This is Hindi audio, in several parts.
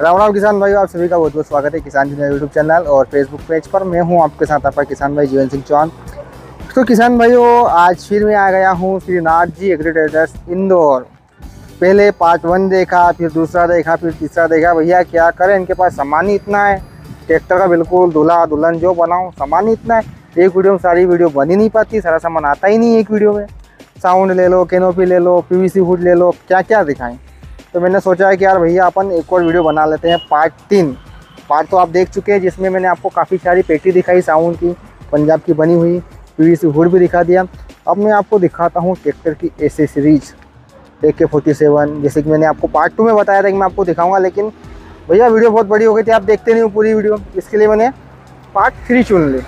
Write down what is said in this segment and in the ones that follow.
राम राम किसान भाई, आप सभी का बहुत बहुत स्वागत है किसान दुनिया यूट्यूब चैनल और फेसबुक पेज पर। मैं हूं आपके साथ आपका किसान भाई जीवन सिंह चौहान। तो किसान भाइयों, आज फिर मैं आ गया हूं श्रीनाथ जी एग्री ट्रेडर्स इंदौर। पहले पार्ट 1 देखा, फिर दूसरा देखा, फिर तीसरा देखा। भैया क्या करें, इनके पास सामान ही इतना है। ट्रैक्टर का बिल्कुल दूल्हा दुल्हन जो बनाऊँ, सामान ही इतना है। एक वीडियो में सारी वीडियो बन ही नहीं पाती, सारा सामान आता ही नहीं एक वीडियो में। साउंड ले लो, कैनोपी ले लो, पीवीसी हुड ले लो, क्या क्या दिखाएं। तो मैंने सोचा है कि यार भैया अपन एक और वीडियो बना लेते हैं। पार्ट 3 पार्ट तो आप देख चुके हैं, जिसमें मैंने आपको काफ़ी सारी पेटी दिखाई साउंड की, पंजाब की बनी हुई, पीवीसी हुड भी दिखा दिया। अब मैं आपको दिखाता हूँ ट्रैक्टर की एसेसरीज AK-47, जैसे कि मैंने आपको पार्ट 2 में बताया था कि मैं आपको दिखाऊंगा। लेकिन भैया वीडियो बहुत बड़ी हो गई थी, आप देखते नहीं हो पूरी वीडियो, इसके लिए मैंने पार्ट 3 चुन ली।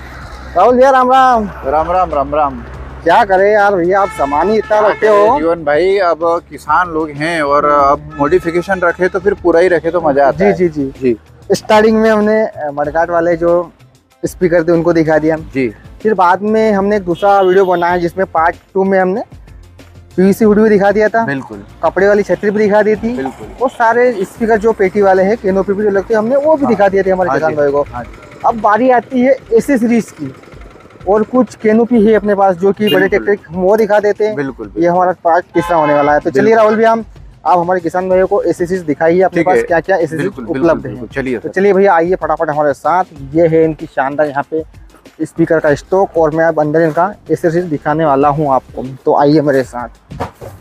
राहुल भैया राम राम। राम राम राम राम। क्या करें यार भैया, आप सामान ही इतना रखते हो। जीवन भाई, अब किसान लोग हैं और अब मॉडिफिकेशन रखे तो फिर पूरा ही रखे तो मजा आता है। जी जी जी जी। स्टार्टिंग में हमने मडगाट वाले जो स्पीकर थे उनको दिखा दिया जी। फिर बाद में हमने एक दूसरा वीडियो बनाया जिसमें पार्ट 2 में हमने पीवीसी हुड भी दिखा दिया था। बिल्कुल। कपड़े वाली छतरी भी दिखा दी थी। बिल्कुल। वो सारे स्पीकर जो पेटी वाले हैं, कैनोपी भी जो लगते हैं, हमने वो भी दिखा दिए थे हमारे किसान भाई को। अब बारी आती है एसेसरीज की, और कुछ कैनोपी है अपने पास जो कि बड़े ट्रैक्टर वो दिखा देते हैं। बिल्कुल। ये हमारा पार्ट तीसरा होने वाला है। तो चलिए राहुल भैया, आप हमारे किसान भाइयों को एसेसरीज दिखाइए, अपने पास क्या क्या एसेसरीज उपलब्ध है। चलिए भैया आइए फटाफट हमारे साथ। ये है इनकी शानदार यहाँ पे स्पीकर का स्टॉक, और मैं अब अंदर इनका एसेसरीज दिखाने वाला हूँ आपको। तो आइए मेरे साथ।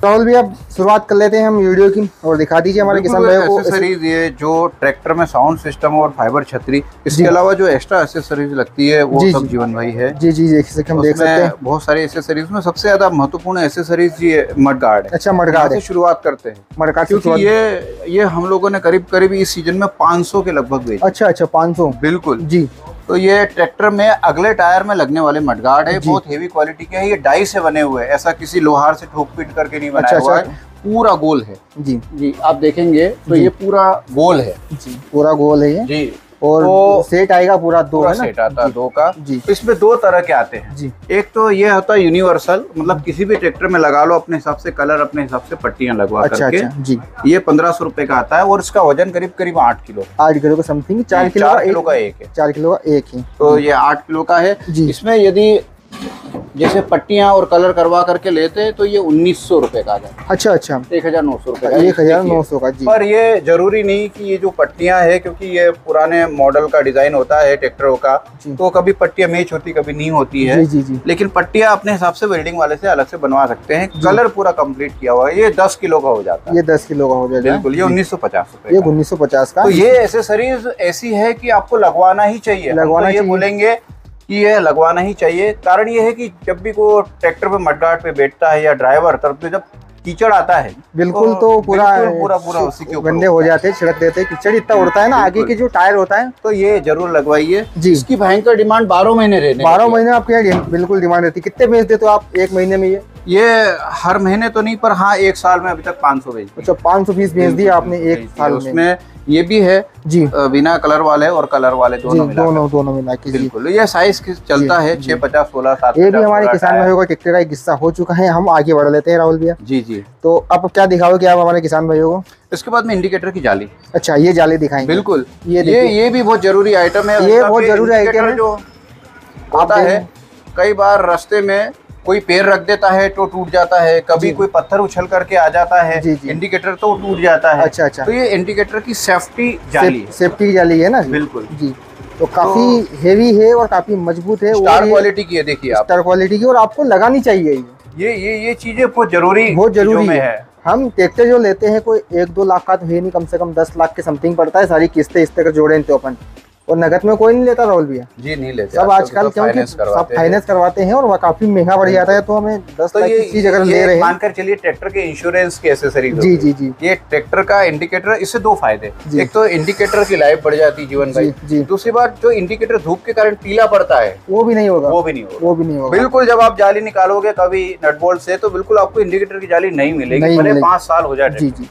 राहुल भैया शुरुआत कर लेते हैं हम वीडियो की, और दिखा दीजिए हमारे किसान भाइयों को एसेसरीज। ये जो ट्रैक्टर में साउंड सिस्टम और फाइबर छतरी, इसके अलावा जो एक्स्ट्रा एसेसरीज लगती है वो सब जीवन भाई है। जी जी जी, हम देख सकते हैं बहुत सारी एसेसरीज में सबसे ज्यादा महत्वपूर्ण एसेसरीज ये मडगार्ड है। अच्छा, मडगार्ड से शुरुआत करते हैं। मडगार्ड, क्योंकि ये हम लोगों ने करीब करीब इस सीजन में 500 के लगभग बेचे। अच्छा अच्छा, 500। बिल्कुल जी। तो ये ट्रैक्टर में अगले टायर में लगने वाले मडगार्ड है। बहुत हेवी क्वालिटी के हैं। ये डाई से बने हुए हैं, ऐसा किसी लोहार से ठोक पीट करके नहीं बनाया हुआ है। पूरा गोल है। जी जी, आप देखेंगे तो ये पूरा गोल है। जी, पूरा गोल है ये। जी। और तो सेट आएगा पूरा दो, है ना? सेट आता है 2 का। जी। इसमें 2 तरह के आते हैं। जी। एक तो ये होता है यूनिवर्सल, मतलब किसी भी ट्रैक्टर में लगा लो अपने हिसाब से, कलर अपने हिसाब से, पट्टियां लगवा करके। जी। ये 1500 रुपए का आता है, और इसका वजन करीब करीब 8 किलो। 8 किलो का समथिंग, 4 किलो का एक है। 4 किलो का एक है। तो ये 8 किलो का है। इसमें यदि जैसे पट्टियां और कलर करवा करके लेते हैं तो ये 1900 रुपए का आ जाता है। अच्छा अच्छा, 1900 रुपए का। 1900 का। जी। पर ये जरूरी नहीं कि ये जो पट्टियां है, क्योंकि ये पुराने मॉडल का डिजाइन होता है ट्रैक्टरों का, तो कभी पट्टियां मैच होती कभी नहीं होती है। जी जी। लेकिन पट्टियां अपने हिसाब से वेल्डिंग वाले से अलग से बनवा सकते हैं। कलर पूरा कंप्लीट किया हुआ है। ये 10 किलो का हो जाता है। ये 10 किलो का हो जाता है। बिल्कुल। ये 1950 रुपए। ये 1950 का। तो ये एसेसरीज ऐसी है कि आपको लगवाना ही चाहिए। लगवाना ये बोलेंगे कि ये लगवाना ही चाहिए। कारण ये है कि जब भी को ट्रैक्टर पे मडगार्ड पे बैठता है या ड्राइवर, तब पे जब कीचड़ आता है बिल्कुल तो पूरा उसी के ऊपर गंदे हो जाते हैं, छिड़क देते हैं। कीचड़ इतना उड़ता है ना आगे के जो टायर होता है। तो ये जरूर लगवाइए जी। इसकी भयंकर डिमांड 12 महीने रहने। 12 महीने आपके यहाँ बिल्कुल डिमांड रहती है। कितने बेच देते हो आप एक महीने में? ये हर महीने तो नहीं, पर हाँ एक साल में अभी तक 500 बेच। अच्छा, 500 पीस बेच दिए आपने एक साल में। उसमें ये भी है जी, बिना कलर वाले और कलर वाले दोनों मिला के। बिल्कुल। ये साइज चलता है 6, 50, 16, 7। ये भी हमारे किसान भाइयों का ट्रैक्टर का एक किस्सा हो चुका है। हम आगे बढ़ लेते हैं राहुल भैया। जी जी। तो अब क्या दिखाओगे आप हमारे किसान भाइयों को? इसके बाद में इंडिकेटर की जाली। अच्छा, ये जाली दिखाएंगे। बिल्कुल। ये भी बहुत जरूरी आइटम है। ये बहुत जरूरी आइटम है। जो होता है कई बार रास्ते में कोई पैर रख देता है तो टूट जाता है, कभी कोई पत्थर उछल करके आ जाता है, इंडिकेटर तो टूट जाता है। अच्छा अच्छा। तो ये इंडिकेटर की सेफ्टी जाली है। सेफ्टी जाली है ना? बिल्कुल जी। तो काफी हेवी है और काफी मजबूत है। स्टार क्वालिटी की है, देखिए आप। स्टार क्वालिटी की, और आपको लगानी चाहिए ये चीजें बहुत जरूरी है। हम ट्रैक्टर जो लेते हैं कोई 1-2 लाख का तो है नहीं, कम से कम 10 लाख के समथिंग पड़ता है। सारी किस्तें इस तरह जोड़े तो अपन, और नगद में कोई नहीं लेता राहुल भैया। जी नहीं लेते सब आजकल, क्योंकि सब फाइनेंस करवाते हैं और वह काफी महंगा पड़ जाता है। तो हमें 10 लाख की चीज अगर ले रहे हैं, मानकर चलिए ट्रैक्टर के इंश्योरेंस की एसेसरीज। जी जी जी। ये ट्रैक्टर का इंडिकेटर, इससे 2 फायदे। एक तो इंडिकेटर की लाइफ बढ़ जाती है जीवन भाई। दूसरी बात, जो इंडिकेटर धूप के कारण पीला पड़ता है वो भी नहीं होगा। बिल्कुल। जब आप जाली निकालोगे कभी नट बोल्ट से, तो बिल्कुल आपको इंडिकेटर की जाली नहीं मिलेगी, भले 5 साल हो जाए। जी जी।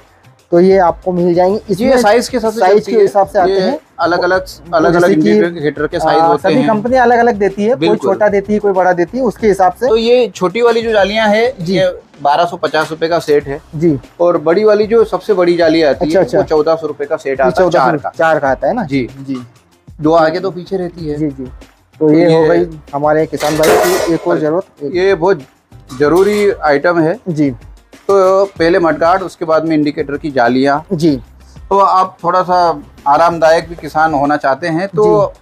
तो ये आपको मिल जाएंगे। इसमें साइज के हिसाब से आते हैं, अलग अलग इंडिकेटर के साइज होते हैं। सभी कंपनी अलग अलग देती है, कोई छोटा देती है कोई बड़ा देती है, उसके हिसाब से। तो ये छोटी वाली जो जालियां है ये 1250 रुपए का सेट है जी, और बड़ी वाली जो सबसे बड़ी जाली आती है वो 1400 रुपए का सेट आता है, चार का आता है ना जी जी, दो आगे दो पीछे रहती है जी जी। तो ये हो गई हमारे किसान भाई की एक और जरूरत, ये बहुत जरूरी आइटम है जी। तो पहले मडगार्ड, उसके बाद में इंडिकेटर की जालियां जी। तो आप थोड़ा सा आरामदायक भी किसान होना चाहते हैं तो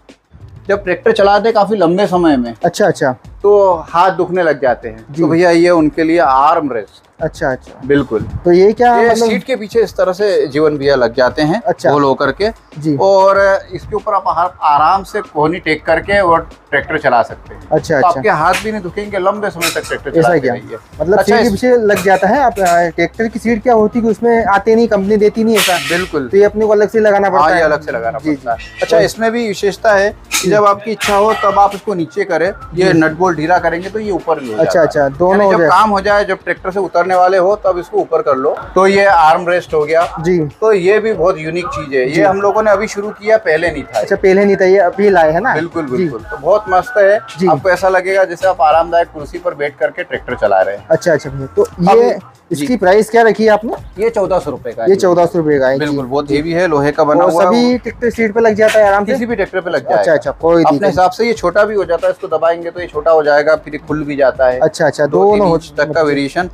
जब ट्रैक्टर चलाते काफी लंबे समय में अच्छा तो हाथ दुखने लग जाते हैं, तो भैया ये उनके लिए आर्म रेस्ट। अच्छा बिल्कुल। तो ये क्या ये मतलब... सीट के पीछे इस तरह से जीवन भैया लग जाते हैं गोल होकर के जी, और इसके ऊपर आप आराम से कोहनी टेक करके और ट्रैक्टर चला सकते हैं। तो आपके हाथ भी नहीं दुखेंगे, लंबे समय तक ट्रैक्टर चलाते रहिए। मतलब सीट के पीछे लग जाता है। आप ट्रैक्टर की सीट क्या होती है उसमें आते नहीं, कंपनी देती नहीं ऐसा। बिल्कुल, तो ये अपने को अलग से लगाना पड़ता है, अलग से लगाना पड़ता है। अच्छा, इसमें भी विशेषता है कि जब आपकी इच्छा हो तब आप इसको नीचे करें, ये नट बोल्ट ढीला करेंगे तो ये ऊपर नहीं हो जाता। अच्छा, दोनों जब काम हो जाए, जब ट्रैक्टर से उतरने वाले हो तब इसको ऊपर कर लो। तो ये आर्म रेस्ट हो गया जी। तो ये भी बहुत यूनिक चीज है, ये हम लोगों ने अभी शुरू किया, पहले नहीं था। अच्छा, पहले नहीं था, ये अभी लाए है ना। बिल्कुल बिल्कुल, तो बहुत मस्त है। आपको ऐसा लगेगा जैसे आप आरामदायक कुर्सी पर बैठ करके ट्रैक्टर चला रहे हैं। अच्छा, तो ये इसकी प्राइस क्या रखी है आपने? ये 1400 रुपए का। ये 1400 रुपए का है। बिल्कुल, बहुत हेवी है, लोहे का बना हुआ है। सभी ट्रैक्टर सीट पे लग जाता है आराम से, किसी भी ट्रैक्टर पे लग जाएगा। अच्छा, कोई अपने हिसाब से। ये छोटा भी हो जाता है, इसको दबाएंगे तो ये छोटा हो जाएगा, फिर खुल भी जाता है। अच्छा, दोनों तक का वेरिएशन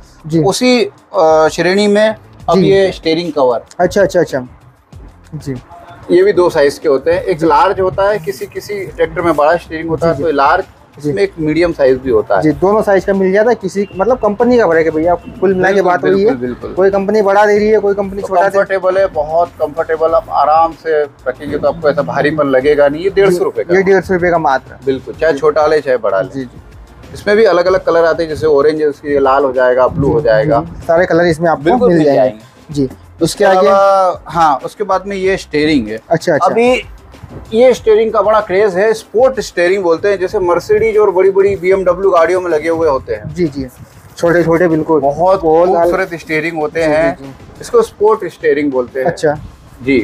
उसी श्रेणी में। अब ये स्टीयरिंग कवर, अच्छा जी, ये भी दो साइज के होते हैं। एक लार्ज होता है, किसी ट्रैक्टर में बड़ा स्टीयरिंग होता है, तो लार्ज, इसमें एक मीडियम साइज भी होता है जी। दोनों साइज का मिल जाता है, किसी मतलब कंपनी का फर्क है भैया, कुल मिला के बात हुई है। कोई कंपनी बड़ा दे रही है, कोई कंपनी छोटा। कंफर्टेबल है, बहुत कंफर्टेबल, आप आराम से रखेंगे तो आपको ऐसा भारीपन लगेगा नहीं। ये 150 रुपए का, ये 150 रुपए का मात्र। बिल्कुल, चाहे छोटा ले चाहे बड़ा ले। जी। इसमें भी अलग अलग कलर आते हैं, जैसे ऑरेंज है, उसकी लाल हो जाएगा, ब्लू हो जाएगा, सारे कलर इसमें आपको मिल जाएंगे जी। उसके आगे हाँ, उसके बाद में ये स्टीयरिंग है। अच्छा, अभी ये स्टीयरिंग का बड़ा क्रेज है, स्पोर्ट स्टीयरिंग बोलते हैं, जैसे मर्सिडीज और बड़ी बड़ी BMW गाड़ियों में लगे हुए होते हैं। जी, छोटे बिल्कुल बहुत खूबसूरत स्टीयरिंग होते हैं, इसको स्पोर्ट स्टीयरिंग बोलते हैं। अच्छा जी,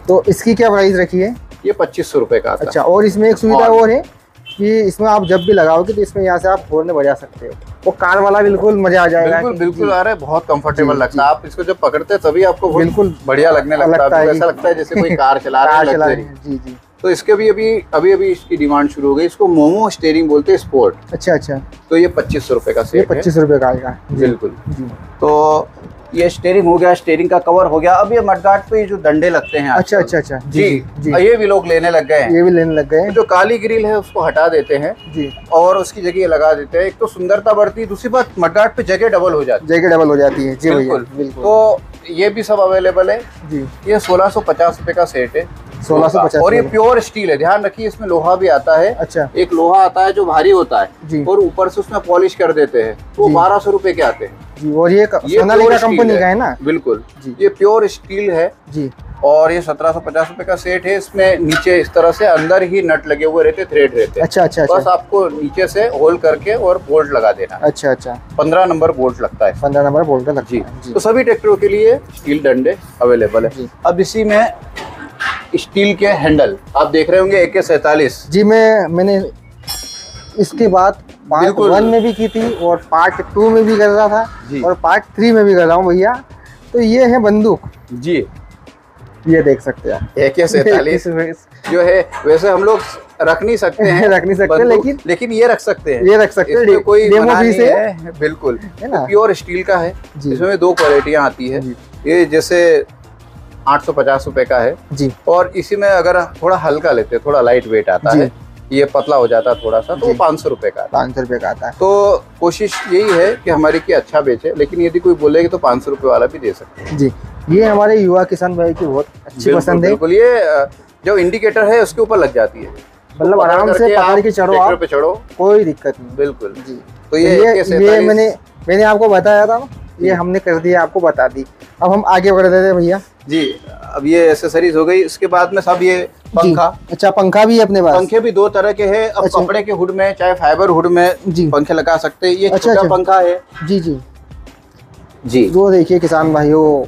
तो इसकी क्या प्राइस रखी है? ये 2500 रुपए का आता है। अच्छा, और इसमें एक सुविधा और है कि इसमें आप जब भी लगाओगे तो इसमें यहाँ से आप हॉर्न बजा सकते हो, वो कार वाला बिल्कुल मजा आ जाएगा। बिल्कुल आ रहा है, बहुत कंफर्टेबल लगता है। आप इसको जब पकड़ते हैं तभी आपको बिल्कुल बढ़िया लगने लगता है, ऐसा लगता है जैसे कोई कार चला रहा है। जी। तो इसके भी अभी इसकी डिमांड शुरू हो गई। इसको मोमो स्टीयरिंग बोलते हैं, स्पोर्ट। अच्छा, तो ये 2500 रुपए का सेट है। 2500 रुपए का आएगा। बिल्कुल। तो ये स्टीयरिंग हो गया, स्टीयरिंग का कवर हो गया। अब ये मडगार्ड पे जो डंडे लगते हैं, अच्छा जी, ये भी लोग लेने लग गए हैं। ये भी लेने लग गए हैं। जो काली ग्रिल है उसको हटा देते हैं जी, और उसकी जगह लगा देते हैं। एक तो सुंदरता बढ़ती है, दूसरी बात मडगार्ड पे जगह डबल हो जाती है। जी बिल्कुल। तो ये भी सब अवेलेबल है जी। ये 1650 रुपए का सेट है, 1650, और ये प्योर स्टील है। ध्यान रखिए, इसमें लोहा भी आता है। अच्छा, एक लोहा आता है जो भारी होता है और ऊपर से उसमें पॉलिश कर देते हैं, तो 1200 रुपए के आते हैं जी। और ये सोनालिका कंपनी का है ना। बिल्कुल जी, ये प्योर स्टील है जी। और ये 1750 रुपए का सेट है। इसमें नीचे इस तरह से अंदर ही नट लगे हुए रहते, थ्रेड रहते। अच्छा, बस आपको नीचे से होल करके और बोल्ट लगा देना। अच्छा, 15 नंबर बोल्ट लगता है। 15 नंबर बोल्ट लगता है जी। तो सभी ट्रैक्टरों के लिए स्टील डंडे अवेलेबल है। अब इसी में स्टील के हैंडल आप देख रहे होंगे, AK-47 जी। मैंने इसके बाद पार्ट 1 में भी की थी और पार्ट 2 में भी कर रहा था और पार्ट 3 में भी कर रहा हूँ भैया। तो ये है बंदूक जी, ये देख सकते हैं। AK-47 जो है, वैसे हम लोग रख नहीं सकते हैं, लेकिन ये रख सकते हैं। कोई डेमो भी है, बिल्कुल है ना। प्योर स्टील का है। इसमें 2 क्वालिटियाँ आती है। ये जैसे 850 रुपए का है जी, और इसी में अगर थोड़ा हल्का लेते हैं, थोड़ा लाइट वेट आता है, ये पतला हो जाता है थोड़ा सा, तो 500 रुपए का 500 रुपए का आता है। तो कोशिश यही है कि हमारी की अच्छा बेचे, लेकिन यदि कोई बोलेगी तो 500 रुपए वाला भी दे सकते हैं जी। ये हमारे युवा किसान भाई की बहुत अच्छी पसंद है। बिल्कुल, ये जो इंडिकेटर है उसके ऊपर लग जाती है, मतलब आराम से पकड़ के चढ़ो, आप चढ़ो, कोई दिक्कत नहीं। बिल्कुल जी। तो ये मैंने आपको बताया था ना, ये हमने कर दिया, आपको बता दी। अब हम आगे बढ़ देते हैं भैया जी। अब ये एसेसरीज हो गई, इसके बाद में सब ये पंखा। अच्छा, पंखा भी है अपने पास। पंखे भी 2 तरह के हैं। अब कपड़े के हुड में चाहे फाइबर हुड में जी पंखे लगा सकते हैं। ये छोटा पंखा है जी। वो देखिए किसान भाइयों,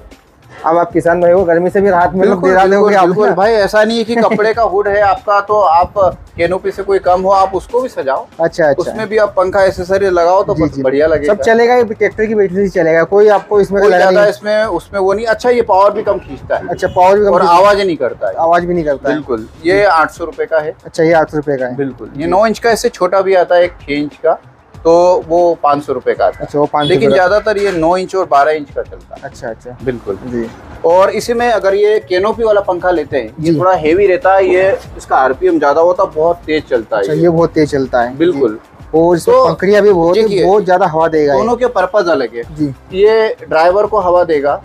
अब आप किसान भाई को गर्मी से भी राहत में दे रहे हो। बिल्कुल भाई, ऐसा नहीं है कि कपड़े का हुड है आपका तो आप कैनोपी से कोई कम हो, आप उसको भी सजाओ। अच्छा, उसमें भी आप पंखा एसेसरी लगाओ तो बढ़िया लगेगा। सब चलेगा, ट्रैक्टर की बैटरी से चलेगा, कोई आपको इसमें ज्यादा इसमें उसमें वो नहीं। अच्छा, ये पावर भी कम खींचता है। अच्छा, पावर भी कम और आवाज नहीं करता है। आवाज भी नहीं करता है। बिल्कुल। ये 800 रुपए का है। अच्छा, ये 800 रुपए का है। बिल्कुल। ये 9 इंच का, इससे छोटा भी आता है 1 6 इंच का, तो वो 500 रुपए का आता है। अच्छा, वो 500। लेकिन ज्यादातर ये 9 इंच और 12 इंच का चलता है। अच्छा अच्छा, बिल्कुल जी। और इसी में अगर ये कैनोपी वाला पंखा लेते हैं, ये थोड़ा हेवी रहता है, ये इसका आरपीएम ज्यादा होता है, बहुत तेज चलता है। अच्छा, ये बहुत तेज चलता है। बिल्कुल। और इसमें पंखड़ियां भी बहुत ज्यादा हवा देगा। दोनों के पर्पज अलग है जी। ये ड्राइवर को हवा देगा,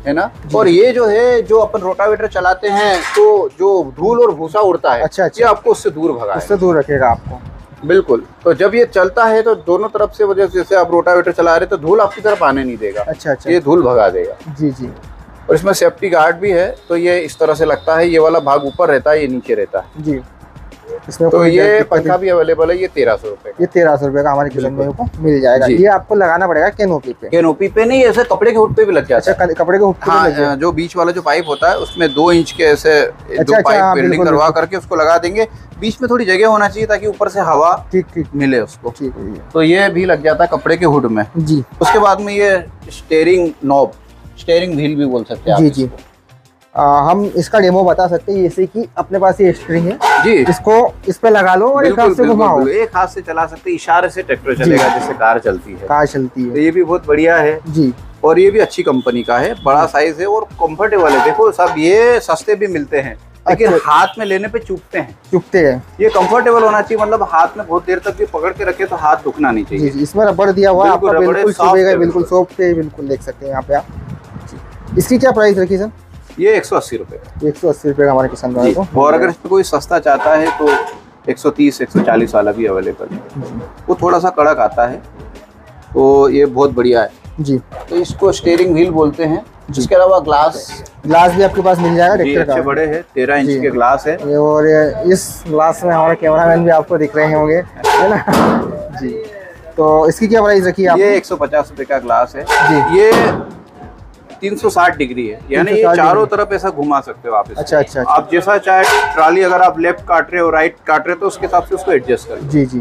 है ना, और ये जो है जो अपन रोटावेटर चलाते हैं तो जो धूल और भूसा उड़ता है, अच्छा, ये आपको उससे दूर भगाएगा, उससे दूर रखेगा आपको। बिल्कुल। तो जब ये चलता है तो दोनों तरफ से, वजह से जैसे आप रोटावेटर चला रहे तो धूल आपकी तरफ आने नहीं देगा। अच्छा अच्छा, ये धूल भगा देगा। जी जी। और इसमें सेफ्टी गार्ड भी है, तो ये इस तरह से लगता है, ये वाला भाग ऊपर रहता है, ये नीचे रहता है जी। इसमें तो ये पंखा भी अवेलेबल है। ये 1300 रुपए का। ये 1300 रुपए का हमारे किसान भाइयों को मिल जाएगा। ये आपको लगाना पड़ेगा कैनोपी पे। कैनोपी पे नहीं, ऐसे कपड़े के हुड पे भी लग जाता है। अच्छा, कपड़े के हुड पे भी लग जाएगा। जो बीच वाला जो पाइप होता है उसमें 2 इंच के ऐसे 2 पाइप वेल्डिंग करवा करके उसको लगा देंगे। बीच में थोड़ी जगह होना चाहिए ताकि ऊपर से हवा ठीक मिले उसको। तो ये भी लग जाता है कपड़े के हुड में जी। उसके बाद में ये स्टीयरिंग नॉब, स्टीयरिंग व्हील भी बोल सकते हैं जी जी। हम इसका डेमो बता सकते हैं, जैसे कि अपने पास ये स्टीयरिंग है जी, इसको इस पे लगा लो और एक हाथ से घुमाओ। एक हाथ से चला सकते हैं, इशारे से ट्रैक्टर चलेगा जैसे कार चलती है। कार चलती है। तो ये भी बहुत बढ़िया है जी। और ये भी अच्छी कंपनी का है, बड़ा साइज है और कंफर्टेबल है। देखो सब ये सस्ते भी मिलते हैं, लेकिन हाथ में लेने पे चुभते हैं। ये कंफर्टेबल होना चाहिए, मतलब हाथ में बहुत देर तक भी पकड़ के रखे तो हाथ दुखना नहीं चाहिए। जी, इसमें रबड़ दिया हुआ है, आपका बिल्कुल चुभेगा, बिल्कुल सॉफ्ट है, बिल्कुल देख सकते हैं यहाँ पे आप। इसकी क्या प्राइस रखी सर? ये 180 रुपए। 180 रुपए का हमारे किसान भाई को। और अगर इसमें कोई सस्ता चाहता है तो 130 140 वाला भी अवेलेबल है, वो थोड़ा सा कड़क आता है, तो ये बहुत बढ़िया है जी। तो इसको स्टीयरिंग व्हील बोलते हैं। इसके अलावा ग्लास भी आपके पास मिल जाएगा ट्रैक्टर का। बड़े हैं, 13 इंच के ग्लास है। और इस ग्लास में हमारे कैमरामैन भी आपको दिख रहे होंगे, है ना जी। तो इसकी क्या प्राइस रखी है आपने? ये 150 रुपए का ग्लास है जी। ये 360 डिग्री है, यानी ये चारों तरफ ऐसा घुमा सकते हो आप इसको। अच्छा अच्छा। आप जैसा चाहे, ट्राली अगर आप लेफ्ट काट रहे हो राइट काट रहे हो तो उसके हिसाब से उसको एडजस्ट कर जी जी।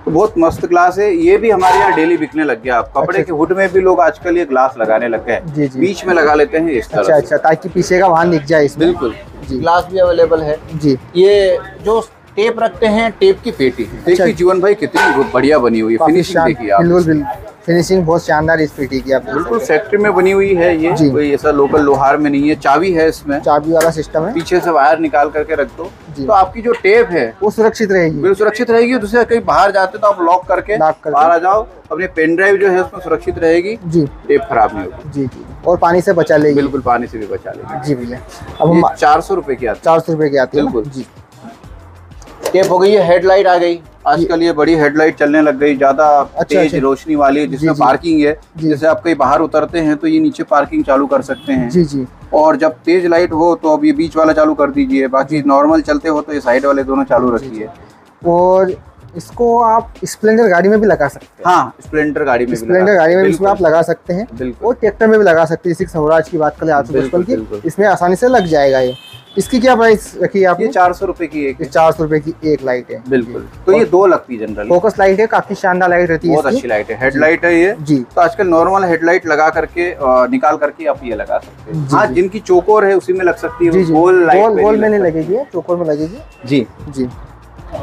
तो बहुत मस्त ग्लास है। ये भी हमारे यहाँ डेली बिकने लग गया। आप कपड़े के हुड में भी लोग आजकल ये ग्लास लगाने लग गए, बीच में लगा लेते हैं इस तरह। अच्छा अच्छा, ताकि पीछे का वाहन दिख जाए इसमें। बिल्कुल जी। ग्लास भी अवेलेबल है जी। ये जो टेप रखते हैं, टेप की पेटी देखिए जीवन भाई कितनी बढ़िया बनी हुई है। फिनिशिंग देखिए आप, बिल्कुल फिनिशिंग बहुत शानदार इस पेटी की आप बिल्कुल फैक्ट्री में बनी हुई है। ये कोई ऐसा लोकल लोहार में नहीं है। चाबी है इसमें, चाबी वाला सिस्टम है। पीछे से वायर निकाल करके रख दो तो आपकी जो टेप है वो सुरक्षित रहेगी, बिल्कुल सुरक्षित रहेगी। दूसरे कहीं बाहर जाते तो आप लॉक करके बाहर आ जाओ, अपने पेन ड्राइव जो है उसमें सुरक्षित रहेगी जी, टेप खराब नहीं होगी जी जी। और पानी से बचा लेगी, बिल्कुल पानी से भी बचा लेगी जी भैया। अब हम 400 रुपए की आती है, 400 रुपए की आती है बिल्कुल जी। टेप हो गई है। हेडलाइट आ गई आजकल, ये बड़ी हेडलाइट चलने लग गई, ज्यादा तेज रोशनी वाली, जिसमें पार्किंग है। जैसे आप कहीं बाहर उतरते हैं तो ये नीचे पार्किंग चालू कर सकते हैं जी जी। और जब तेज लाइट हो तो अब ये बीच वाला चालू कर दीजिए, बाकी नॉर्मल चलते हो तो ये साइड वाले दोनों चालू रखिए। और इसको आप स्प्लेंडर गाड़ी में भी लगा सकते हैं। हाँ, स्प्लेंडर गाड़ी में भी इसमें आप लगा सकते हैं, और ट्रैक्टर में भी लगा सकते हैं। जैसे स्वराज की बात करें 855 की, इसमें आसानी से लग जाएगा ये। इसकी क्या प्राइस रखी है आपने? 400 रुपए की एक, 400 रुपए की एक लाइट है बिल्कुल। तो ये 2 लगती है जनरल, फोकस लाइट है, काफी शानदार लाइट रहती है, बहुत अच्छी लाइट है। हेडलाइट है ये जी। तो आजकल नॉर्मल हेडलाइट लगा करके निकाल करके आप ये लगा सकते हैं। हाँ, जिनकी चोकोर है उसी में लग सकती है, गोल में नहीं लगेगी, चोकोर में लगेगी जी जी।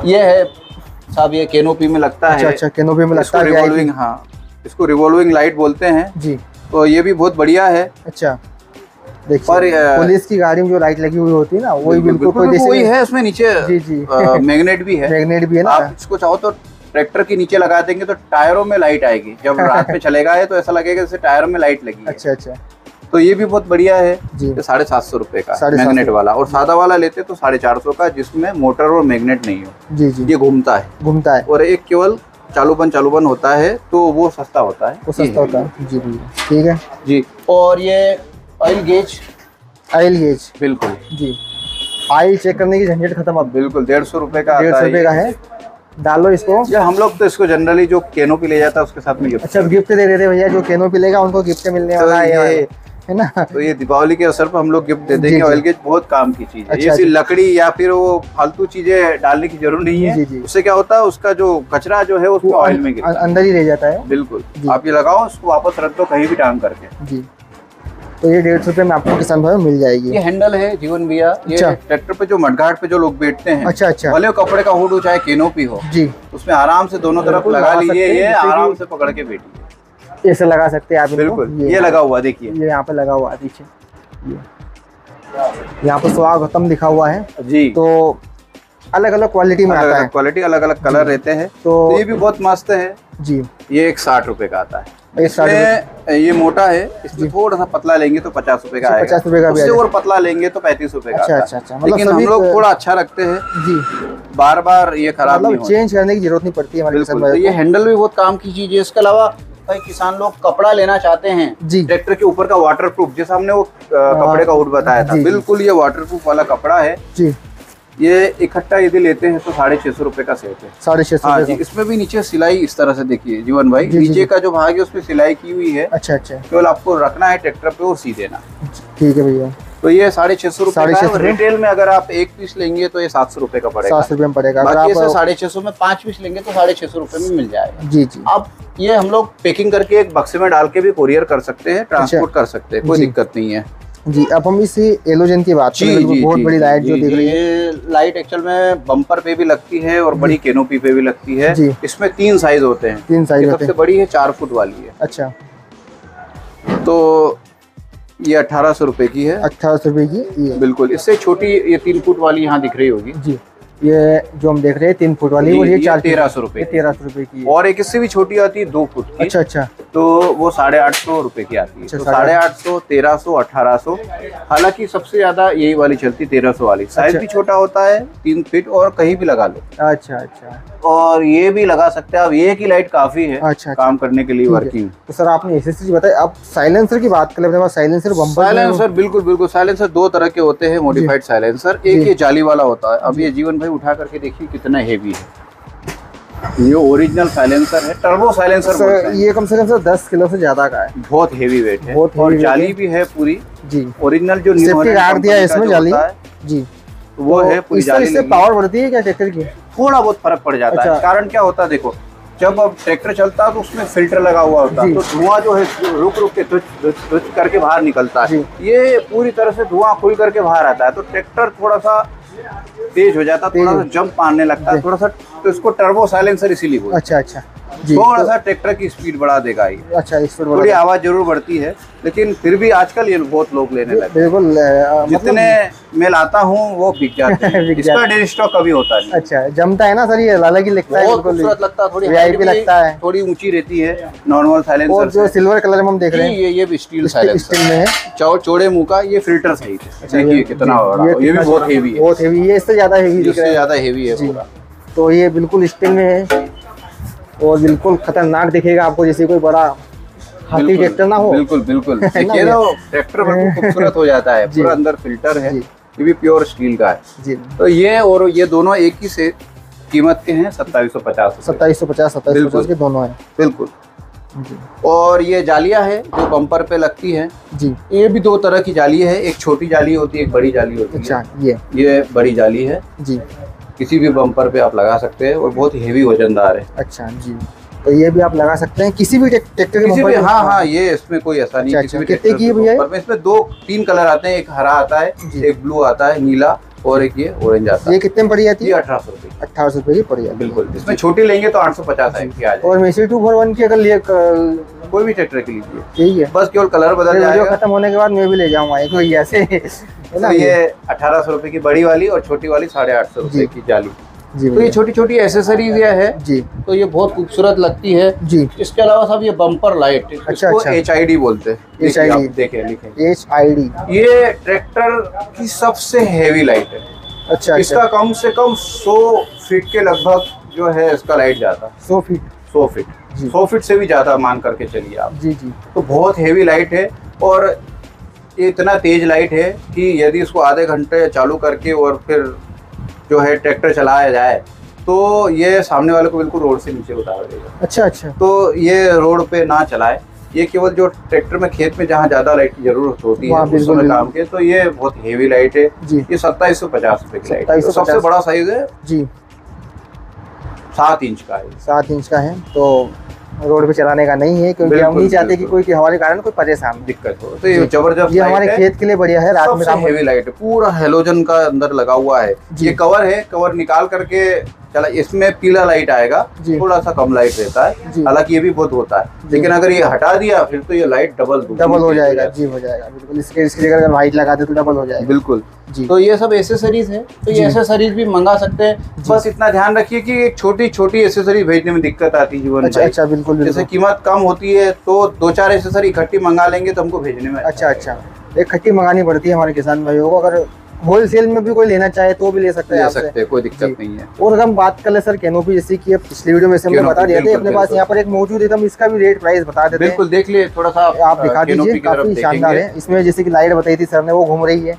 ये है साहब, ये कैनोपी में लगता है। अच्छा, कैनोपी में लगता है, रिवॉल्विंग। हाँ, इसको रिवॉल्विंग लाइट बोलते हैं जी। तो ये भी बहुत बढ़िया है। अच्छा, देखिए पुलिस की गाड़ी में जो लाइट लगी हुई होती है ना, वही बिल्कुल वही है। उसमें नीचे जी जी मैग्नेट भी है, ना। आप इसको चाहो तो ट्रैक्टर के नीचे लगा देंगे तो टायरों में लाइट आएगी। जब रात में चलेगा है तो ऐसा लगेगा जैसे टायरों में लाइट लगी है। अच्छा अच्छा। तो ये भी बहुत बढ़िया है जी। 750 रुपए का मैग्नेट वाला, और सादा वाला लेते तो 450 का, जिसमें मोटर और मैग्नेट नहीं हो जी जी। ये घूमता है, और एक केवल चालू बंद होता है, तो वो सस्ता होता है, जी ठीक है जी। और ये ऑयल गेज बिल्कुल जी। ऑयल चेक करने की झंझट खत्म अब, बिल्कुल 150 रुपए का, 150 रुपए का है। डालो इसको। या हम लोग तो इसको जनरली जो कैनोपी ले जाता है उसके साथ में गिफ्ट। अच्छा, गिफ्ट दे देते भैया, जो कैनोपी लेगा उनको गिफ्ट मिलने वाला है। है ना। तो ये दीपावली के अवसर पर हम लोग गिफ्ट देते हैं। ऑयल गेज बहुत काम की चीज है। अच्छा, ये सिर्फ लकड़ी या फिर वो फालतू चीजें डालने की जरूरत नहीं है। उससे क्या होता है, उसका जो कचरा जो है उसको ऑयल में गिरता है, अंदर ही रह जाता है। बिल्कुल, आप ये लगाओ, उसको वापस रख दो कहीं भी टांग करके जी। तो ये 150 रुपए में आपको किसान भाई मिल जाएगी। ये हैंडल है जीवन भैया, ये ट्रैक्टर पे जो मडगार्ड पे जो लोग बैठते हैं, अच्छा, भले कपड़े का हुड हो चाहे कैनोपी हो जी, उसमें आराम से दोनों तरफ लगा लीजिए, ये आराम से पकड़ के बैठिए, ऐसे लगा सकते हैं आप। बिल्कुल, ये लगा हुआ देखिए, ये यहाँ पे लगा हुआ है पीछे, यहाँ पे स्वागतम लिखा हुआ है जी। तो अलग अलग क्वालिटी में आता है, क्वालिटी अलग अलग कलर रहते हैं। तो ये भी बहुत मस्त है जी। ये एक 60 रुपए का आता है। इसमें ये मोटा है, इसमें थोड़ा सा पतला लेंगे तो 50 रुपए का आएगा, 50 रुपए का, उससे और पतला लेंगे तो 35 रुपए का। अच्छा, लेकिन हम लोग थोड़ा अच्छा रखते हैं जी, बार बार ये खराब नहीं होता, चेंज करने की जरूरत नहीं पड़ती है। तो ये हैंडल भी बहुत काम की चीज है। इसके अलावा भाई किसान लोग कपड़ा लेना चाहते हैं जी, ट्रैक्टर के ऊपर का वाटरप्रूफ, जैसा हमने वो कपड़े का हुड बताया था, बिल्कुल ये वाटरप्रूफ वाला कपड़ा है जी। ये इकट्ठा यदि लेते हैं तो 650 रुपए का सेट है। 650 जी। इसमें भी नीचे सिलाई इस तरह से देखिए जीवन भाई, नीचे का जो भाग है उसमें सिलाई की हुई है। अच्छा, केवल आपको रखना है ट्रैक्टर पे और सी देना। ठीक है भैया। तो ये 650 रुपए। रिटेल में अगर आप एक पीस लेंगे तो ये 700 रुपए का पड़ेगा, 700 रुपए में पड़ेगा। बाकी ऐसे 650 में 5 पीस लेंगे तो 650 रुपए में मिल जाएगा जी जी। अब ये हम लोग पैकिंग करके एक बक्से में डाल के भी कोरियर कर सकते हैं, ट्रांसपोर्ट कर सकते हैं, कोई दिक्कत नहीं है जी। अब हम इस एलोजन की बात करें, बहुत बड़ी लाइट जो दिख रही है, ये लाइट एक्चुअल में बम्पर पे भी लगती है और बड़ी कैनोपी पे भी लगती है। इसमें 3 साइज होते हैं। 3 साइज सबसे बड़ी है 4 फुट वाली है। अच्छा, तो ये 1800 रुपए की है। 1800 रुपए की, बिल्कुल। इससे छोटी ये 3 फुट वाली यहाँ दिख रही होगी जी। ये जो हम देख रहे हैं 3 फुट वाली, और ये 1300 रुपए, 1300 रुपए की। और एक इससे भी छोटी आती है 2 फुट की। अच्छा, तो वो 850 रुपए की आती है। तो 850, 1300, 1800, हालांकि सबसे ज्यादा यही वाली चलती 1300 वाली। साइज भी छोटा होता है, 3 फीट, और कहीं भी लगा लो। अच्छा, और ये भी लगा सकते हैं आप, ये की लाइट काफी है काम करने के लिए, वर्किंग। तो सर आपने एसेसरीज बताई, अब साइलेंसर की बात करें, साइलेंसर बम्पर। साइलेंसर बिल्कुल, साइलेंसर 2 तरह के होते हैं, मॉडिफाइड साइलेंसर। एक ये जाली वाला होता है। अब ये जीवन भाई उठा करके देखिए कितना हेवी है। ये ओरिजिनल साइलेंसर है, टर्बो साइलेंसर। ये कम से कम 10 किलो से ज्यादा का है, बहुत हेवी वेट है, और जाली भी है पूरी जी। ओरिजिनल जो सेफ्टी गार्ड दिया है इसमें जाली जी, वो है पूरी जाली। इससे पावर बढ़ती है क्या ट्रैक्टर की? थोड़ा बहुत फर्क पड़ जाता है। कारण क्या होता है, देखो जब अब ट्रैक्टर चलता है तो उसमें फिल्टर लगा हुआ होता है, तो धुआं जो है रुक के तुच करके बाहर निकलता है। ये पूरी तरह से धुआं खुल करके बाहर आता है, तो ट्रैक्टर थोड़ा सा तेज हो जाता है, थोड़ा सा जंप मारने लगता है, थोड़ा सा, तो इसको टर्बो साइलेंसर इसीलिए बोलते हैं। अच्छा थोड़ा सा ट्रैक्टर की स्पीड बढ़ा देगा ये। अच्छा, थोड़ी आवाज जरूर बढ़ती है, लेकिन फिर भी आजकल ये बहुत लोग लेने लगे। बिल्कुल, जितने मैं लाता हूँ वो बिक जाते हैं। इसका डेली स्टॉक कभी होता नहीं। अच्छा, जमता है ना सर, ये अलग ही लगता है, बहुत खूबसूरत लगता है, थोड़ी VIP लगता है, थोड़ी ऊंची रहती है नॉर्मल साइलेंसर। और जो सिल्वर कलर में हम देख रहे हैं, ये भी स्टील साइलेंसर, स्टील में है, चौड़े मुंह का। ये फिल्टर सही है, देखिए कितना बड़ा, ये भी बहुत हेवी है, बहुत हेवी। ये इससे ज्यादा हेवी है पूरा। तो ये बिल्कुल स्टील में है और बिल्कुल खतरनाक दिखेगा आपको, जैसे कोई बड़ा हाथी ट्रैक्टर ना हो। बिल्कुल देखिए ना, ट्रैक्टर बिल्कुल खूबसूरत हो जाता है। पूरा अंदर फिल्टर है, ये भी प्योर स्टील का है जी। तो ये और ये दोनों एक ही से कीमत के हैं, 2750 2750 के दोनों हैं। बिल्कुल। और ये जालियां है जो बम्पर पे लगती है जी। ये भी 2 तरह की जाली है, एक छोटी जाली होती है, एक बड़ी जाली होती है। अच्छा, ये बड़ी जाली है जी, किसी भी बम्पर पे आप लगा सकते हैं, और बहुत हेवी वजनदार है। अच्छा जी, तो ये भी आप लगा सकते हैं किसी भी ट्रैक्टर के बम्पर पे। हाँ, ये इसमें कोई ऐसा नहीं। किसी भी कितने की है भैया? इसमें 2-3 कलर आते हैं, एक हरा आता है, एक ब्लू आता है, नीला, और एक ये ऑरेंज आता है। ये कितने में पड़ी जाती है? 1800 रुपए। 1800 रुपए की पड़ी जाती है, बिल्कुल। इसमें छोटी लेंगे तो 850 की आ जाएगी। और मेसी 241 की अगर लिए, कोई भी ट्रैक्टर के लीजिए, ठीक है, बस केवल कलर बदल जाएगा। खत्म होने के बाद मैं भी ले जाऊंगा एक कोई ऐसे, है ना। ये 1800 रुपए की बड़ी वाली, और छोटी वाली 850 रुपए की जाली जी। तो ये छोटी छोटी एसेसरीज ये है जी, तो ये बहुत खूबसूरत लगती है जी। इसके अलावा सब ये बम्पर लाइट, इसको HID बोलते हैं। HID देखें, लिखें HID। ये ट्रैक्टर की सबसे हेवी लाइट है। अच्छा, इसका कम से कम 100 फीट के लगभग जो है इसका लाइट जाता है। 100 फीट 100 फीट से भी ज्यादा मान करके चलिए आप जी। तो बहुत हेवी लाइट है, और ये इतना तेज लाइट है कि यदि इसको आधे घंटे चालू करके और फिर जो है ट्रैक्टर चलाया जाए तो ये सामने वाले को बिल्कुल रोड से नीचे उतार देगा। अच्छा, तो ये रोड पे ना चलाए, ये केवल जो ट्रैक्टर में खेत में जहाँ ज्यादा लाइट की जरूरत होती है उस समय काम के, तो ये बहुत हेवी लाइट है जी। ये 2750 रुपए की लाइट है। तो सबसे बड़ा साइज है जी, 7 इंच का है। 7 इंच का है, तो रोड पे चलाने का नहीं है, क्योंकि हम नहीं चाहते कि कोई हमारे कारण कोई परेशान दिक्कत हो। तो ये जबरदस्त, ये हमारे खेत के लिए बढ़िया है। रात में हेवी लाइट है, पूरा हेलोजन का अंदर लगा हुआ है। ये कवर है, कवर निकाल करके चला, इसमें पीला लाइट आएगा, थोड़ा सा कम लाइट रहता है, हालांकि ये भी बहुत होता है, लेकिन अगर ये हटा दिया फिर तो ये लाइट डबल हो जाएगा जी, हो जाएगा बिल्कुल। इसके जगह अगर लाइट लगा दे तो डबल हो जाएगा बिल्कुल जी। तो ये सब एसेसरीज है, तो ये एसेसरीज भी मंगा सकते हैं। बस इतना ध्यान रखिए कि एक छोटी छोटी एसेसरीज भेजने में दिक्कत आती है जीवन। अच्छा बिल्कुल, जैसे कीमत कम होती है तो 2-4 एसेसरी इकट्ठी मंगा लेंगे तो हमको भेजने में अच्छा इकट्ठी मंगानी पड़ती है हमारे किसान भाइयों को। अगर होलसेल में भी कोई लेना चाहे तो भी ले सकते हैं, कोई दिक्कत नहीं है। और अगर हम बात कर ले सर कैनोपी, जैसे कि पिछली वीडियो में से हमने बता दिया था, अपने पास यहाँ पर एक मौजूद है, तो हम इसका भी रेट प्राइस बता देते हैं। बिल्कुल देख लिए, थोड़ा सा आप दिखा दीजिए, काफी शानदार है। इसमें जैसे कि लाइट बताई थी सर ने, वो घूम रही है,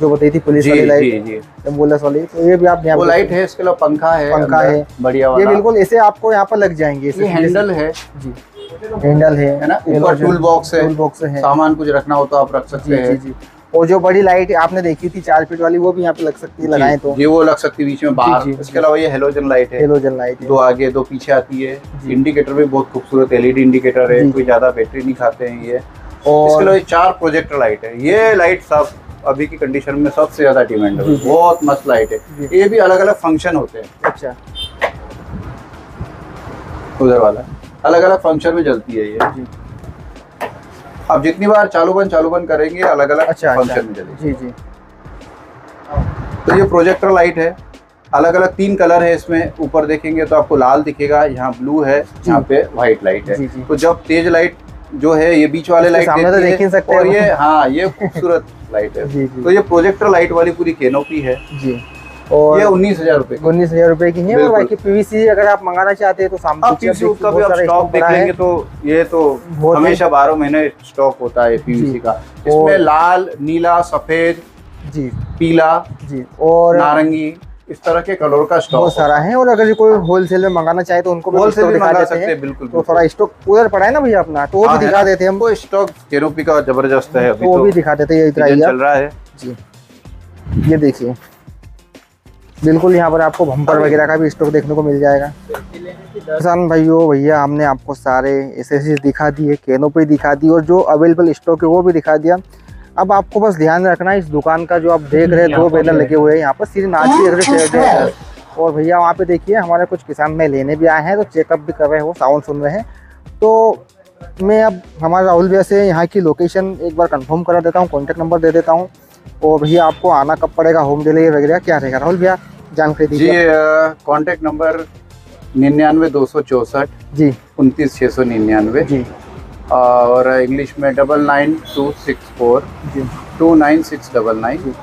जो बताई थी पुलिस वाली लाइट, एम्बुलेंस वाली, तो ये भी आप वो लाइट है। इसके अलावा पंखा है बढ़िया वाला, ये बिल्कुल ऐसे आपको यहाँ पर लग जाएंगे। हैंडल है जी, हैंडल है ना, ऊपर टूल बॉक्स है, सामान कुछ रखना हो तो आप रख सकते हैं। और जो बड़ी लाइट आपने देखी थी 4 फीट वाली, वो भी यहाँ पे लग सकती है, लगाएं तो ये वो लग सकती है बीच में बाहर। इसके अलावा ये हेलोजन लाइट है, 2 आगे 2 पीछे आती है। इंडिकेटर भी बहुत खूबसूरत एलईडी इंडिकेटर है, कोई ज्यादा बैटरी नहीं खाते हैं ये। और इसके अलावा 4 प्रोजेक्टर लाइट है। ये लाइट सब अभी की कंडीशन में सबसे ज्यादा डिमांड है, बहुत मस्त लाइट है। ये भी अलग अलग फंक्शन होते हैं। अच्छा, उधर वाला अलग अलग फंक्शन में जलती है ये। आप जितनी बार चालू बंद करेंगे अलग अलग फंक्शन में जलेगी जी। तो ये प्रोजेक्टर लाइट है, अलग अलग 3 कलर है इसमें। ऊपर देखेंगे तो आपको लाल दिखेगा, यहाँ ब्लू है, यहाँ पे व्हाइट लाइट है। तो जब तेज लाइट जो है ये बीच वाले लाइट देख सकते हैं, और ये हाँ ये खूबसूरत लाइट है। तो ये प्रोजेक्टर लाइट वाली पूरी कैनोपी है जी। और ये 19,000 रुपए 19,000 रुपए की है। और बाकी पीवीसी अगर आप मंगाना चाहते हैं तो पीवीसी का भी आप स्टॉक देख लेंगे तो ये तो हमेशा 12 महीने स्टॉक होता है पीवीसी का। इसमें लाल, नीला, सफेद जी, पीला जी और नारंगी, इस तरह के कलर का स्टॉक बहुत सारा है। और अगर कोई होलसेल में मंगाना चाहे तो उनको होलसेल में दिखा देते हैं बिल्कुल। तो थोड़ा स्टॉक उधर पड़ा है ना भैया अपना, तो वो भी दिखा देते हैं हमको। स्टॉक कैनोपी का जबरदस्त है, वो भी दिखा देते हैं। ये चल रहा है जी, ये देखिए बिल्कुल यहाँ पर आपको बम्पर वगैरह का भी स्टॉक देखने को मिल जाएगा। किसान भाइयों भैया, हमने आपको सारे एसेसरीज दिखा दिए, कैनोपी दिखा दी, और जो अवेलेबल स्टॉक है वो भी दिखा दिया। अब आपको बस ध्यान रखना है इस दुकान का, जो आप देख रहे हैं 2 बैनर लगे हुए हैं यहाँ पर, श्री नाथ जी एग्री। और भैया वहाँ पे देखिए हमारे कुछ किसान भाई लेने भी आए हैं, तो चेकअप भी कर रहे हो, साउंड सुन रहे हैं। तो मैं अब हमारे राहुल भैया से यहाँ की लोकेशन एक बार कंफर्म करा देता हूँ, कॉन्टैक्ट नंबर दे देता हूँ। और भैया आपको आना कब पड़ेगा, होम डिलीवरी वगैरह क्या रहेगा राहुल भैया, जानकारी दीजिए जी। कॉन्टैक्ट नंबर 99-264 जी 29-699 जी, और इंग्लिश में 99-264 जी 29699।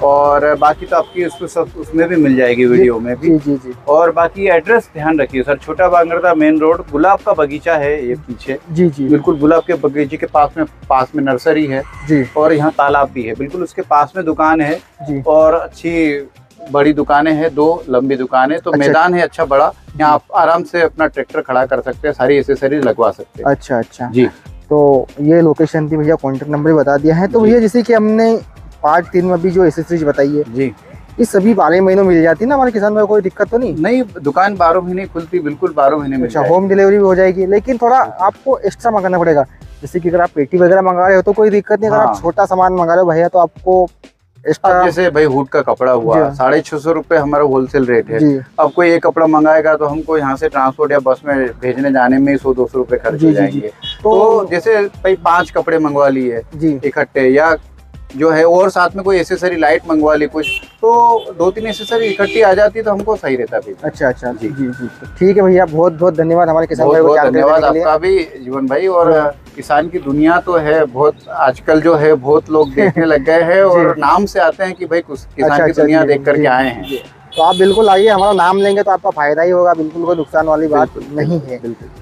और बाकी तो आपकी उसमें भी मिल जाएगी, वीडियो में भी जी जी। और बाकी एड्रेस ध्यान रखिए सर, छोटा बांगरदा मेन रोड, गुलाब का बगीचा है ये पीछे जी जी, बिल्कुल गुलाब के बगीचे के पास में नर्सरी है जी, और यहाँ तालाब भी है, बिल्कुल उसके पास में दुकान है जी। और अच्छी बड़ी दुकानें हैं, 2 लंबी दुकानें, तो मैदान है अच्छा बड़ा, यहाँ आप आराम से अपना ट्रैक्टर खड़ा कर सकते हैं, सारी एसेसरीज लगवा सकते हैं। अच्छा जी। तो ये लोकेशन थी भैया, कॉन्टेक्ट नंबर भी बता दिया है। तो भैया जैसे कि हमने पार्ट 3 में भी जो एसेसरीज बताई है जी, ये सभी 12 महीनों मिल जाती है ना हमारे किसान में, कोई दिक्कत तो नहीं? नहीं, दुकान 12 महीने खुलती, बिल्कुल 12 महीने में। अच्छा, होम डिलीवरी भी हो जाएगी, लेकिन थोड़ा आपको एक्स्ट्रा मंगाना पड़ेगा। जैसे कि अगर आप पेटी वगैरह मंगा रहे हो तो कोई दिक्कत नहीं, अगर आप छोटा सामान मंगा रहे हो भैया तो आपको एक्स्ट्रा, जैसे भाई हुड का कपड़ा हुआ 650 रुपए हमारा होलसेल रेट है। अब कोई एक कपड़ा मंगाएगा तो हमको यहाँ से ट्रांसपोर्ट या बस में भेजने जाने में 100-200 रुपए खर्च हो जाएंगे। तो जैसे भाई 5 कपड़े मंगवा लिए इकट्ठे, या जो है और साथ में कोई एसेसरी लाइट मंगवा ली कुछ, तो 2-3 एसेसरी इकट्ठी आ जाती है तो हमको सही रहता है। अच्छा जी जी जी, ठीक है भैया, बहुत बहुत धन्यवाद हमारे किसान भाई को, धन्यवाद आपका भी जीवन भाई। और किसान की दुनिया तो है बहुत, आजकल जो है बहुत लोग देखने लग गए हैं और नाम से आते हैं कि भाई किसान की दुनिया देख करके आए हैं। तो आप बिल्कुल आइए, हमारा नाम लेंगे तो आपका फायदा ही होगा, बिल्कुल कोई नुकसान वाली बात नहीं है। बिल्कुल।